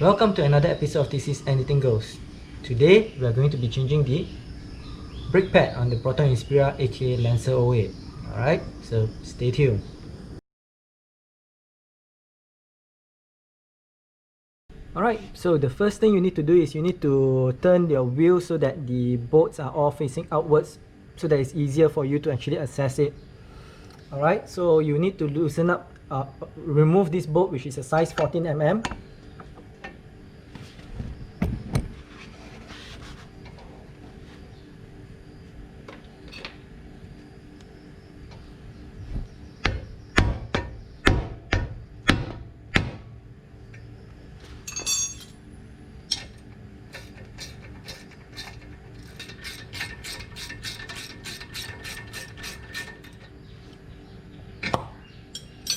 Welcome to another episode of This Is Anything Goes. Today we are going to be changing the brake pad on the Proton Inspira aka Lancer 08. Alright, so stay tuned. Alright, so the first thing you need to do is you need to turn your wheel so that the bolts are all facing outwards so that it's easier for you to actually access it. Alright, so you need to loosen up, remove this bolt which is a size 14mm.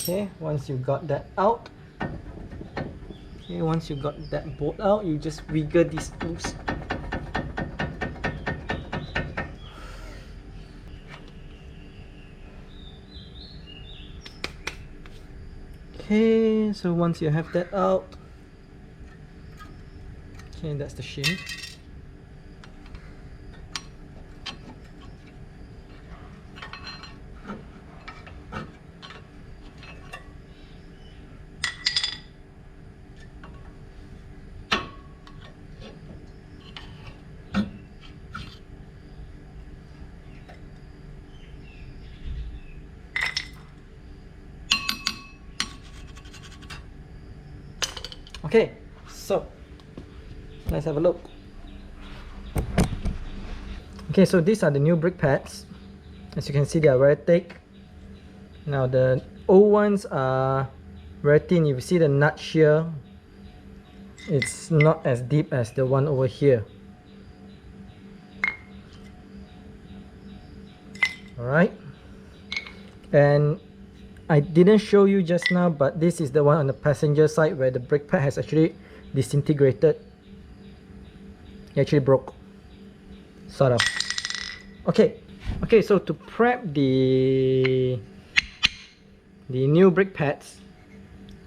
Okay, once you got that out, once you got that bolt out, you just wiggle this loose. Okay, so once you have that out, okay, that's the shim. Okay, so let's have a look. Okay, so these are the new brake pads. As you can see, they are very thick. Now the old ones are very thin. You see the nut here, it's not as deep as the one over here. Alright, and I didn't show you just now, but this is the one on the passenger side where the brake pad has actually disintegrated. It actually broke, sort of. Okay, so to prep the new brake pads,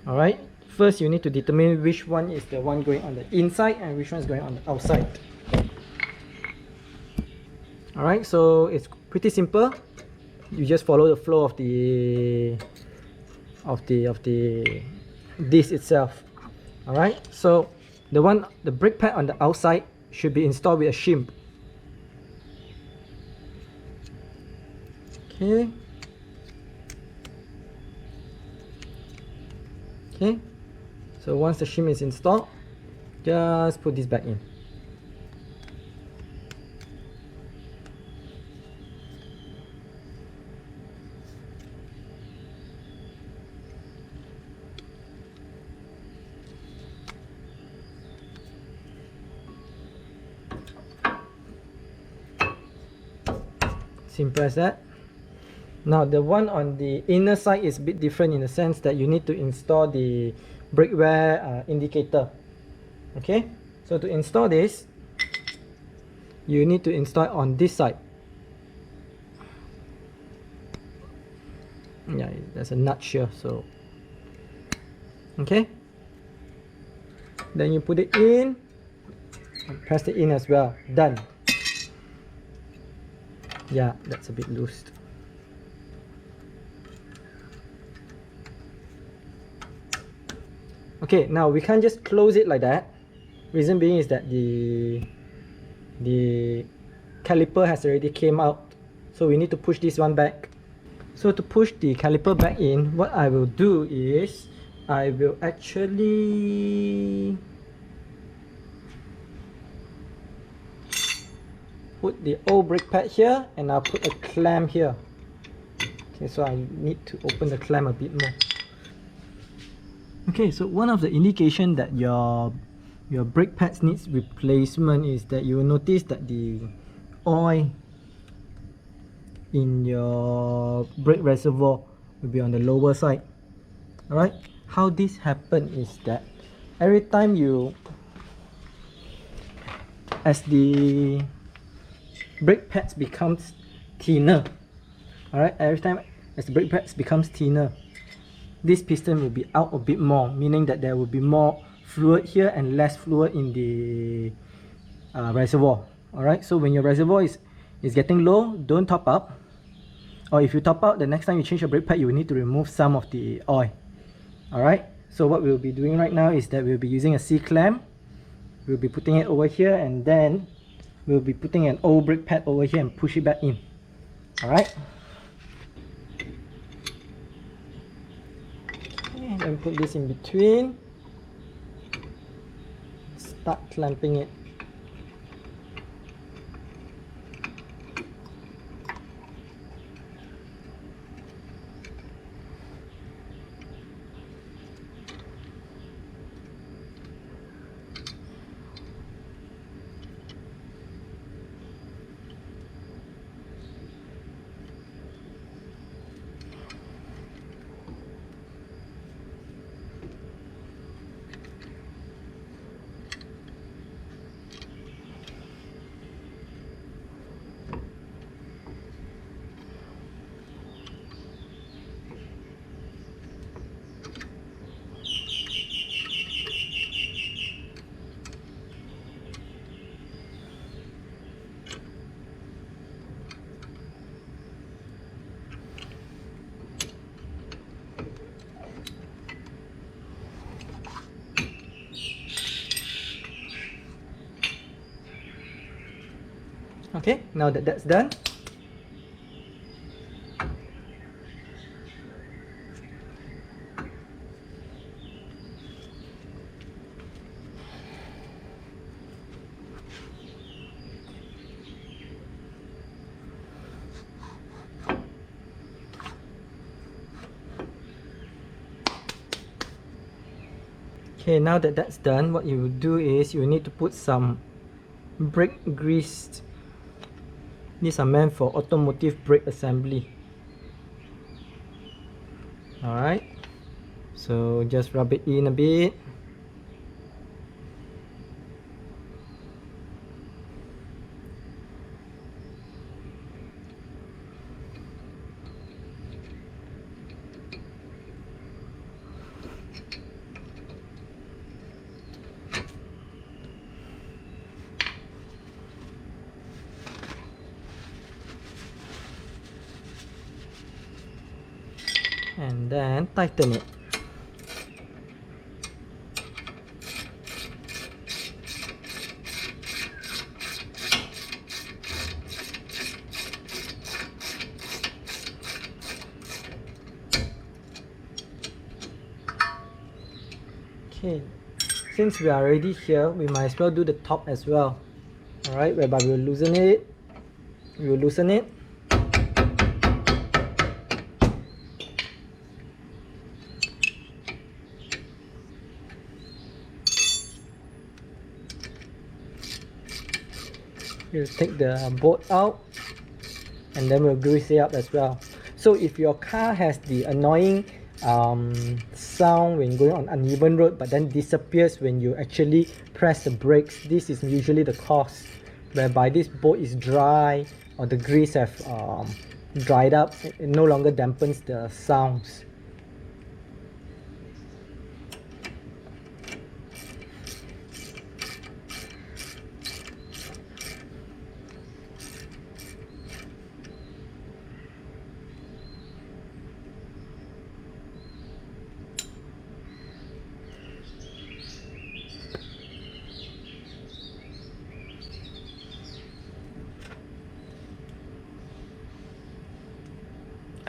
alright, first you need to determine which one is the one going on the inside and which one is going on the outside. Alright, so it's pretty simple. You just follow the flow of the disc itself. Alright, so the brake pad on the outside should be installed with a shim. Okay, so once the shim is installed, just put this back in. Simple as that. Now the one on the inner side is a bit different in the sense that you need to install the brake wear indicator. Okay, so to install this, you need to install it on this side. Yeah, there's a nut here, so okay, then you put it in and press it in as well. Done. Yeah, that's a bit loose. Okay, now we can't just close it like that. Reason being is that the caliper has already came out, so we need to push this one back. So to push the caliper back in, what I will do is I will actually put the old brake pad here and I'll put a clamp here. Okay, so I need to open the clamp a bit more. Okay, so one of the indication that your brake pads needs replacement is that you will notice that the oil in your brake reservoir will be on the lower side. Alright, how this happens is that every time as the brake pads becomes thinner, alright, every time as the brake pads becomes thinner, this piston will be out a bit more, meaning that there will be more fluid here and less fluid in the reservoir. Alright, so when your reservoir is getting low, don't top up. Or if you top out, the next time you change your brake pad, you will need to remove some of the oil. Alright, so what we'll be doing right now is that we'll be using a C-clamp. We'll be putting it over here, and then we'll be putting an old brake pad over here and push it back in. Alright. Okay, then put this in between. Start clamping it. Okay, now that that's done, okay, now that that's done, what you will do is you need to put some brake grease. These are meant for automotive brake assembly. Alright, so just rub it in a bit. And then tighten it. Okay, since we are already here, we might as well do the top as well. Alright, whereby we'll loosen it. We will loosen it. We'll take the bolt out, and then we'll grease it up as well. So if your car has the annoying sound when going on uneven road, but then disappears when you actually press the brakes, this is usually the cause, whereby this bolt is dry or the grease have dried up. It no longer dampens the sounds.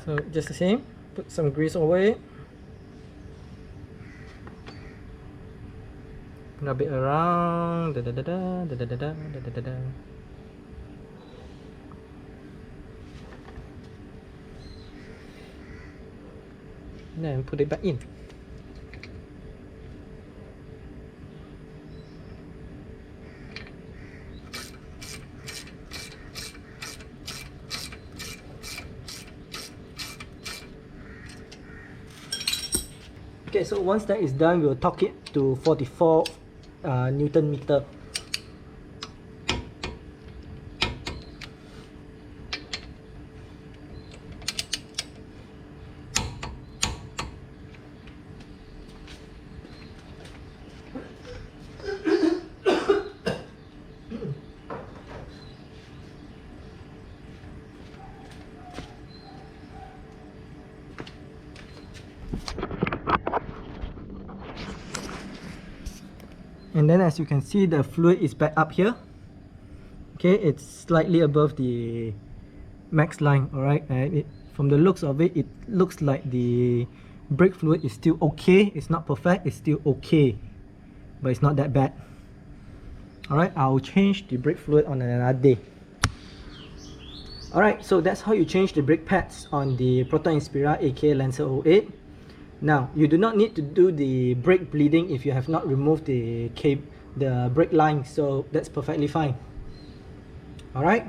So just the same, put some grease over it, rub it around, then put it back in. Okay, so once that is done, we'll torque it to 44 Newton meter. And then as you can see, the fluid is back up here. Okay, it's slightly above the max line. All right, and from the looks of it, it looks like the brake fluid is still okay. It's not perfect, it's still okay, but it's not that bad. All right, I'll change the brake fluid on another day. All right, so that's how you change the brake pads on the Proton Inspira aka Lancer 08. Now, you do not need to do the brake bleeding if you have not removed the brake line, so that's perfectly fine. All right.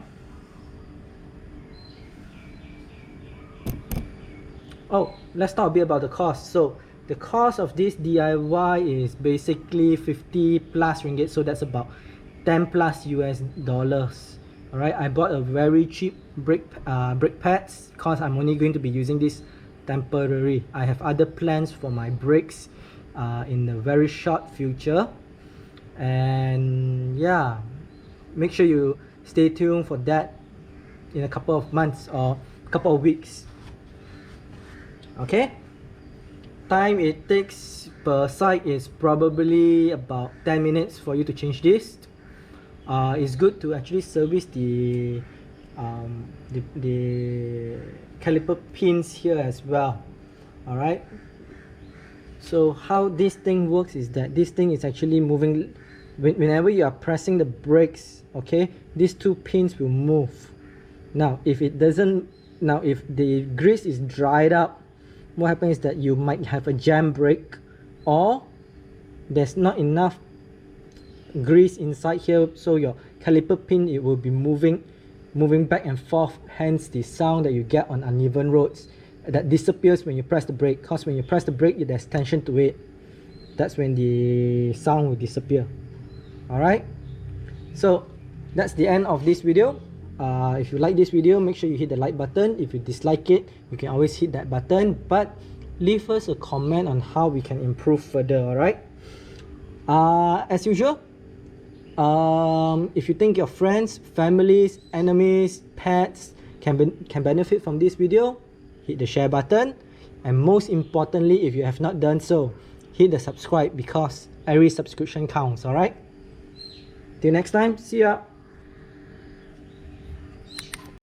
Oh, let's talk a bit about the cost. So the cost of this DIY is basically 50 plus ringgit, so that's about 10 plus US dollars. All right, I bought a very cheap brake pads because I'm only going to be using this temporary. I have other plans for my brakes in the very short future, and yeah, make sure you stay tuned for that in a couple of months or a couple of weeks. Okay, time it takes per side is probably about 10 minutes for you to change this. It's good to actually service the caliper pins here as well. All right, so how this thing works is that this thing is actually moving whenever you are pressing the brakes. Okay, these two pins will move. Now if it doesn't, now if the grease is dried up, what happens is that you might have a jam brake, or there's not enough grease inside here, so your caliper pin, it will be moving back and forth, hence the sound that you get on uneven roads that disappears when you press the brake, because when you press the brake there's tension to it. That's when the sound will disappear. All right, so that's the end of this video. If you like this video, make sure you hit the like button. If you dislike it, you can always hit that button, but leave us a comment on how we can improve further. All right, as usual, if you think your friends, families, enemies, pets can benefit from this video, hit the share button, and most importantly, if you have not done so, hit the subscribe, because every subscription counts. All right, till next time, see ya.